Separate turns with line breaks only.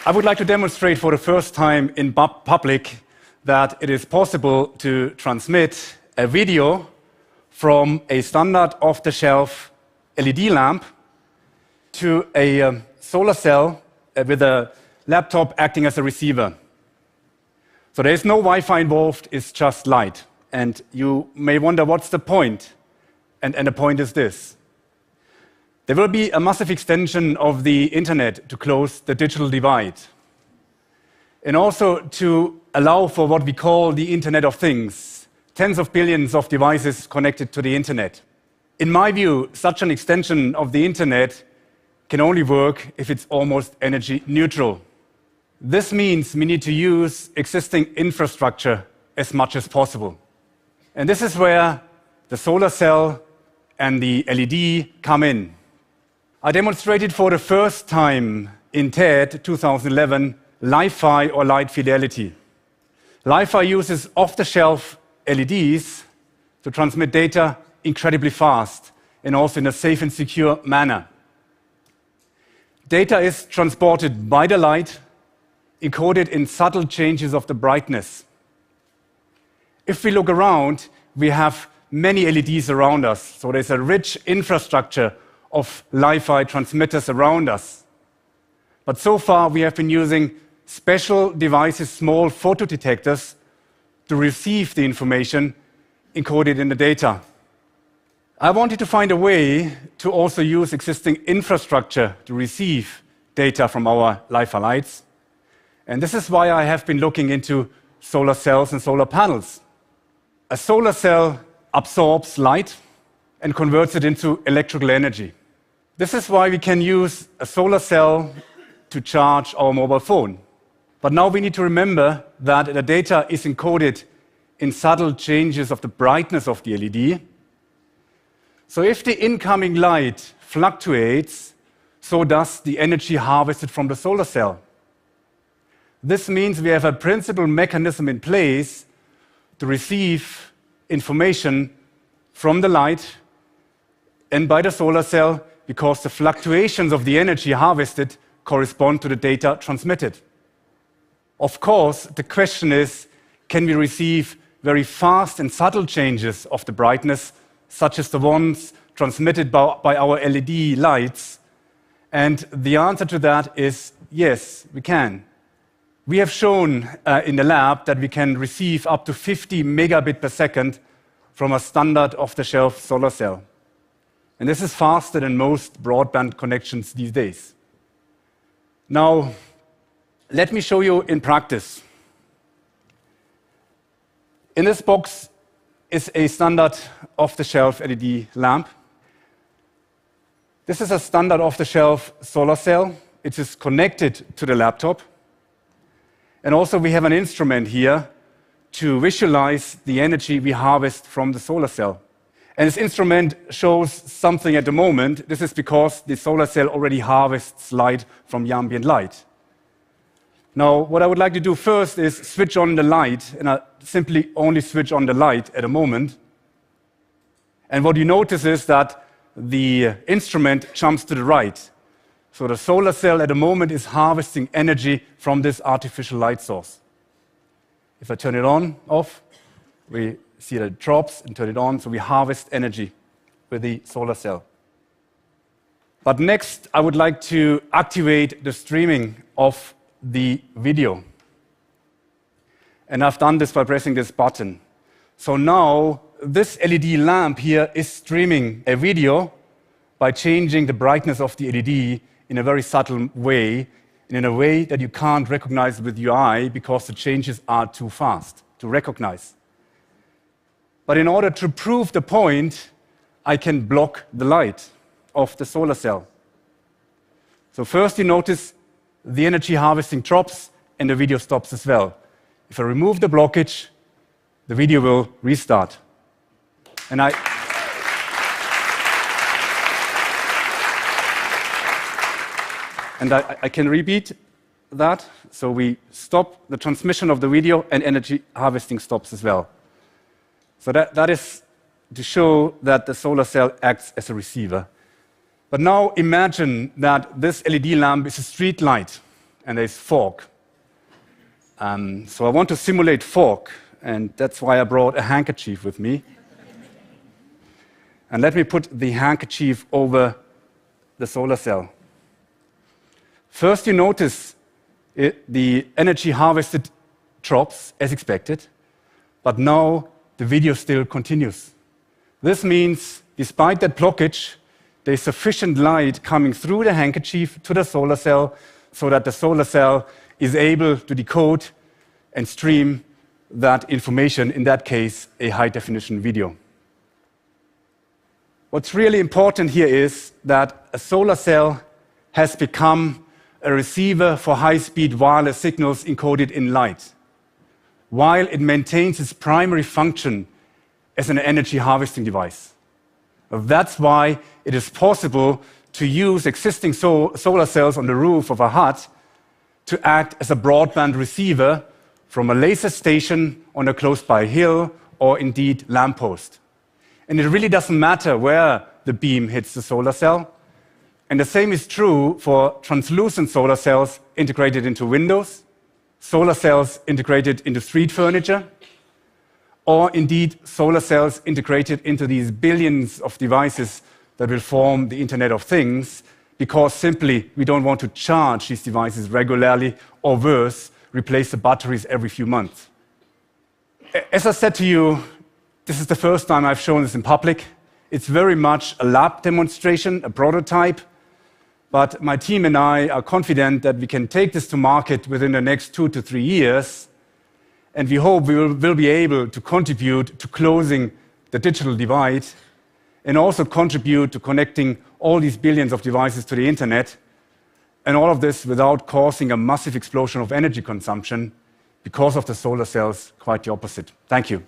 I would like to demonstrate for the first time in public that it is possible to transmit a video from a standard off-the-shelf LED lamp to a solar cell with a laptop acting as a receiver. So there is no Wi-Fi involved, it's just light. And you may wonder what's the point? And the point is this. There will be a massive extension of the internet to close the digital divide. And also to allow for what we call the Internet of Things, tens of billions of devices connected to the internet. In my view, such an extension of the internet can only work if it's almost energy neutral. This means we need to use existing infrastructure as much as possible. And this is where the solar cell and the LED come in. I demonstrated for the first time in TED 2011 Li-Fi or light fidelity. Li-Fi uses off-the-shelf LEDs to transmit data incredibly fast and also in a safe and secure manner. Data is transported by the light, encoded in subtle changes of the brightness. If we look around, we have many LEDs around us, so there's a rich infrastructure of Li-Fi transmitters around us. But so far, we have been using special devices, small photodetectors, to receive the information encoded in the data. I wanted to find a way to also use existing infrastructure to receive data from our Li-Fi lights. And this is why I have been looking into solar cells and solar panels. A solar cell absorbs light and converts it into electrical energy. This is why we can use a solar cell to charge our mobile phone. But now we need to remember that the data is encoded in subtle changes of the brightness of the LED. So if the incoming light fluctuates, so does the energy harvested from the solar cell. This means we have a principal mechanism in place to receive information from the light and by the solar cell because the fluctuations of the energy harvested correspond to the data transmitted. Of course, the question is, can we receive very fast and subtle changes of the brightness, such as the ones transmitted by our LED lights? And the answer to that is yes, we can. We have shown in the lab that we can receive up to 50 megabit per second from a standard off-the-shelf solar cell. And this is faster than most broadband connections these days. Now, let me show you in practice. In this box is a standard off-the-shelf LED lamp. This is a standard off-the-shelf solar cell. It is connected to the laptop. And also we have an instrument here to visualize the energy we harvest from the solar cell. And this instrument shows something at the moment. This is because the solar cell already harvests light from the ambient light. Now, what I would like to do first is switch on the light, and I simply only switch on the light at the moment. And what you notice is that the instrument jumps to the right. So the solar cell at the moment is harvesting energy from this artificial light source. If I turn it on, off, we see that it drops and turn it on, so we harvest energy with the solar cell. But next, I would like to activate the streaming of the video. And I've done this by pressing this button. So now, this LED lamp here is streaming a video by changing the brightness of the LED in a very subtle way, and in a way that you can't recognize with your eye because the changes are too fast to recognize. But in order to prove the point, I can block the light of the solar cell. So first you notice the energy harvesting drops and the video stops as well. If I remove the blockage, the video will restart. And I can repeat that. So we stop the transmission of the video and energy harvesting stops as well. So that is to show that the solar cell acts as a receiver. But now imagine that this LED lamp is a street light and there's fog. So I want to simulate fog, and that's why I brought a handkerchief with me. And let me put the handkerchief over the solar cell. First, you notice the energy harvested drops as expected, but now the video still continues. This means, despite that blockage, there's sufficient light coming through the handkerchief to the solar cell so that the solar cell is able to decode and stream that information, in that case, a high-definition video. What's really important here is that a solar cell has become a receiver for high-speed wireless signals encoded in light, while it maintains its primary function as an energy harvesting device. That's why it is possible to use existing solar cells on the roof of a hut to act as a broadband receiver from a laser station on a close-by hill or indeed lamppost. And it really doesn't matter where the beam hits the solar cell. And the same is true for translucent solar cells integrated into windows, solar cells integrated into street furniture, or indeed solar cells integrated into these billions of devices that will form the Internet of Things, because simply we don't want to charge these devices regularly, or worse, replace the batteries every few months. As I said to you, this is the first time I've shown this in public. It's very much a lab demonstration, a prototype, but my team and I are confident that we can take this to market within the next 2 to 3 years, and we hope we will be able to contribute to closing the digital divide and also contribute to connecting all these billions of devices to the internet, and all of this without causing a massive explosion of energy consumption because of the solar cells, quite the opposite. Thank you.